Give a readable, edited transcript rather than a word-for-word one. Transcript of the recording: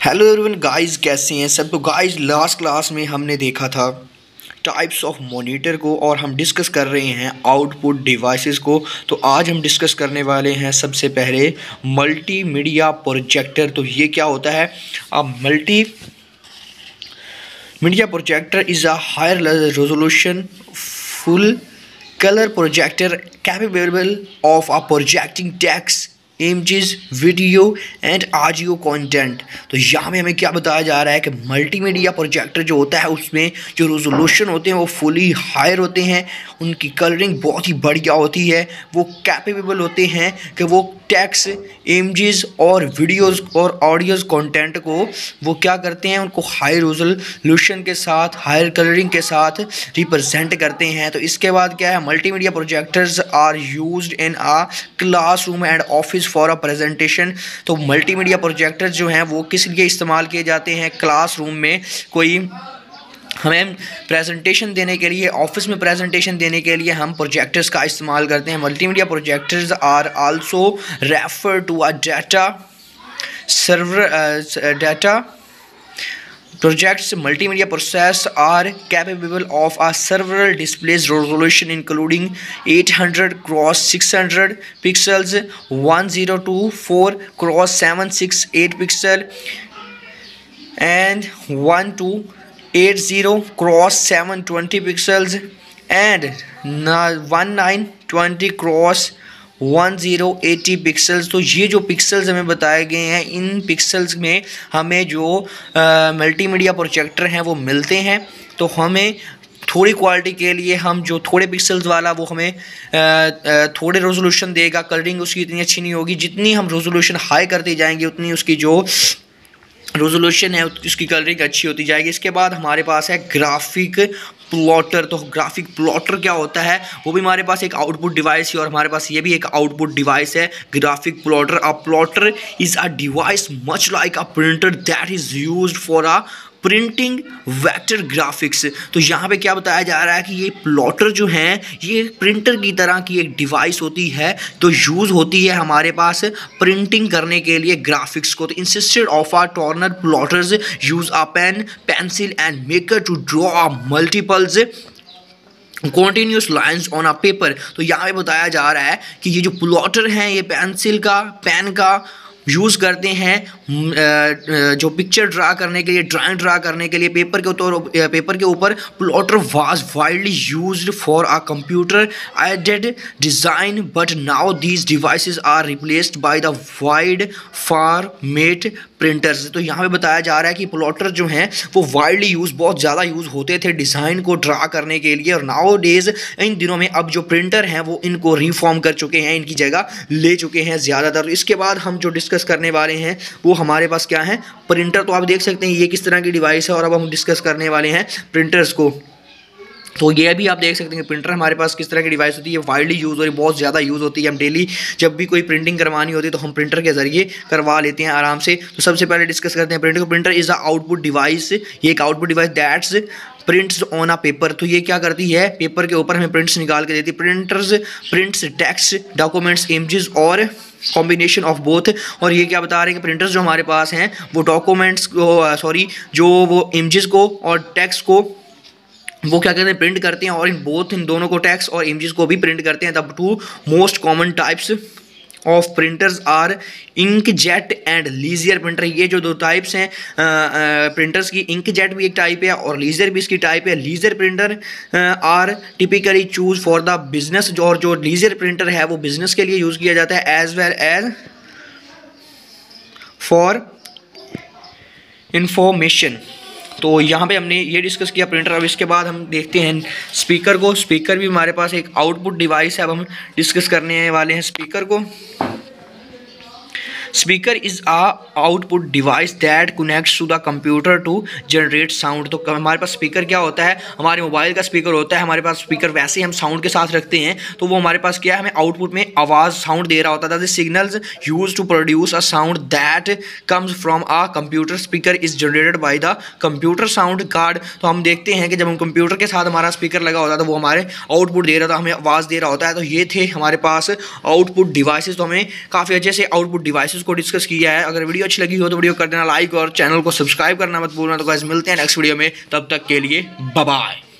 Hello everyone guys, कैसे हैं सब। तो गाइस, लास्ट क्लास में हमने देखा था टाइप्स ऑफ मॉनिटर को और हम डिस्कस कर रहे हैं आउटपुट डिवाइसेस को। तो आज हम डिस्कस करने वाले हैं सबसे पहले मल्टीमीडिया प्रोजेक्टर। तो ये क्या होता है? A multimedia projector is a higher resolution full color projector capable of projecting text, images, video and audio content। तो यहाँ में हमें क्या बताया जा रहा है कि मल्टीमीडिया प्रोजेक्टर जो होता है उसमें जो रेजोल्यूशन होते हैं वो फुली हायर होते हैं, उनकी कलरिंग बहुत ही बढ़िया होती है, वो कैपेबल होते हैं कि वो टेक्स्ट, इमेजेस और वीडियोस और ऑडियोज़ कंटेंट को वो क्या करते हैं, उनको हाई रेजोल्यूशन के साथ, हायर कलरिंग के साथ रिप्रेजेंट करते हैं। तो इसके बाद क्या है, multimedia projectors are used in a classroom and office for a presentation. तो मल्टीमीडिया प्रोजेक्टर्स जो हैं वो किस लिए इस्तेमाल किए जाते हैं? क्लासरूम में कोई हमें प्रेजेंटेशन देने के लिए, ऑफिस में प्रेजेंटेशन देने के लिए हम प्रोजेक्टर्स का इस्तेमाल करते हैं। Multimedia projectors are also refer to a data server data projects multimedia process are capable of a several displays resolution including 800 cross 600 pixels, 1024 cross 768 pixel and 1280 cross 720 pixels and 1920 cross 1080 pixels. तो ये जो pixels हमें बताए गए हैं, इन pixels में हमें जो मल्टीमीडिया प्रोजेक्टर हैं वो मिलते हैं। तो हमें थोड़ी क्वालिटी के लिए हम जो थोड़े पिक्सल्स वाला वो हमें थोड़े रेजोल्यूशन देगा, कलरिंग उसकी इतनी अच्छी नहीं होगी। जितनी हम रेजोल्यूशन हाई करते जाएंगे उतनी उसकी जो रेजोल्यूशन है उसकी कलरिंग अच्छी होती जाएगी। इसके बाद हमारे पास है ग्राफिक प्लॉटर। तो ग्राफिक प्लॉटर क्या होता है? वो भी हमारे पास एक आउटपुट डिवाइस है और हमारे पास ये भी एक आउटपुट डिवाइस है, graphic plotter. A plotter is a device much like a printer that is used for a printing vector graphics. तो यहाँ पे क्या बताया जा रहा है कि ये प्लॉटर जो हैं ये प्रिंटर की तरह की एक डिवाइस होती है, तो यूज़ होती है हमारे पास प्रिंटिंग करने के लिए ग्राफिक्स को। तो instead of a toner plotters use a pen, pencil and marker to draw multiples continuous lines on a paper. तो यहाँ पे बताया जा रहा है कि ये जो प्लॉटर हैं ये पेंसिल का, पेन का यूज़ करते हैं जो पिक्चर ड्रा करने के लिए, ड्राइंग ड्रा करने के लिए। पेपर के ऊपर plotter was widely used for a computer aided design but now these devices are replaced by the wide format printers. तो यहाँ पे बताया जा रहा है कि प्लॉटर जो हैं वो वाइडली यूज़, बहुत ज़्यादा यूज़ होते थे डिज़ाइन को ड्रा करने के लिए, और नाउ डेज़ इन दिनों में अब जो प्रिंटर हैं वो इनको रिफॉर्म कर चुके हैं, इनकी जगह ले चुके हैं ज़्यादातर। इसके बाद हम जो डिस्कस करने वाले हैं वो हमारे पास क्या है, प्रिंटर। तो आप देख सकते हैं ये किस तरह की डिवाइस है और अब हम डिस्कस करने वाले हैं प्रिंटर्स को। तो ये भी आप देख सकते हैं प्रिंटर हमारे पास किस तरह की डिवाइस होती है, वाइडली यूज़ हो रही है, बहुत ज़्यादा यूज़ होती है। हम डेली जब भी कोई प्रिंटिंग करवानी होती है तो हम प्रिंटर के ज़रिए करवा लेते हैं आराम से। तो सबसे पहले डिस्कस करते हैं प्रिंटर को। Printer is a output device, ये एक output device that's prints on a paper. तो ये क्या करती है, पेपर के ऊपर हमें प्रिंट्स निकाल के देती है। प्रिंट्स टेक्स्ट, डॉक्यूमेंट्स, इमेजेस और कॉम्बिनेशन ऑफ बोथ। और ये क्या बता रहे हैं कि प्रिंटर्स जो हमारे पास हैं वो डॉक्यूमेंट्स को जो वो इमेजेस को और टेक्स्ट को वो क्या करते हैं, प्रिंट करते हैं, और इन दोनों को, टेक्स्ट और इमेजेस को भी प्रिंट करते हैं। The two most common types of printers are inkjet and laser printer. ये जो दो टाइप्स हैं प्रिंटर्स की, इंकजेट भी एक टाइप है और लीजियर भी इसकी टाइप है। Laser printer are typically choose for the business, और जो लीजियर प्रिंटर है वो बिजनेस के लिए यूज़ किया जाता है, as well as for information. तो यहाँ पे हमने ये डिस्कस किया प्रिंटर। अब इसके बाद हम देखते हैं स्पीकर को। स्पीकर भी हमारे पास एक आउटपुट डिवाइस है। अब हम डिस्कस करने वाले हैं स्पीकर को। Speaker is a output device that connects to the computer to generate sound. तो हमारे पास स्पीकर क्या होता है, हमारे मोबाइल का स्पीकर होता है। हमारे पास स्पीकर वैसे ही हम साउंड के साथ रखते हैं, तो वो हमारे पास क्या है, हमें आउटपुट में आवाज़, साउंड दे रहा होता है। The signals use to produce a sound that comes from a computer speaker is generated by the computer sound card. तो हम देखते हैं कि जब हम कंप्यूटर के साथ हमारा स्पीकर लगा होता है तो वो हमारे आउटपुट दे रहा था, हमें आवाज़ दे रहा होता है। तो ये थे हमारे पास आउटपुट डिवाइसेस। तो हमें काफ़ी अच्छे से आउटपुट डिवाइसेस उसको डिस्कस किया है। अगर वीडियो अच्छी लगी हो तो वीडियो कर देना लाइक और चैनल को सब्सक्राइब करना मत भूलना। तो गाइस मिलते हैं नेक्स्ट वीडियो में, तब तक के लिए बाय बाय।